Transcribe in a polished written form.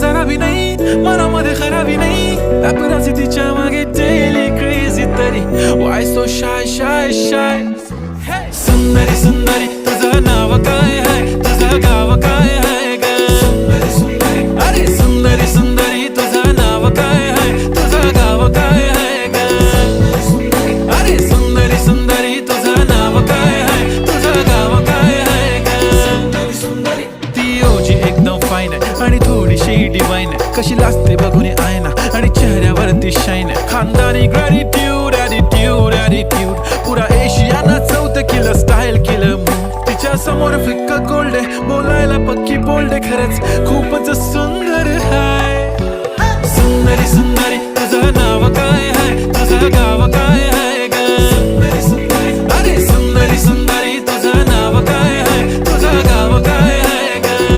जरा भी नाही, मनामध्ये खराबी नाही, अपराधी तिच्या मागे डेली क्रेझी तरी Y so shy shy shy. सुंदरी सुंदरी तुझं नाव काय आहे, तुझं गाव काय आहे ग? अरे सुंदरी सुंदरी तुझं नाव काय आहे, तुझं गाव काय आहे ग? अरे सुंदरी सुंदरी तुझं नाव काय आहे, तुझं गाव काय आहे ग? ती ओजी एकदम फाईन आहे आणि थोडीशी डिवाइन आहे, कशी लाजते बघून आयना आणि चेहऱ्यावरती शाईन आहे. खानदानी ग्रॅटिट्यूड ॲटिट्यूड ॲटिट्यूड, पुरा एशियाना चौथं किलं स्टाईल केलं मूड. तिच्या समोर फिक्क गोल्ड आहे, बोलायला पक्की बोल्ड आहे, खरंच खूपच सुंदर हाय. सुंदरी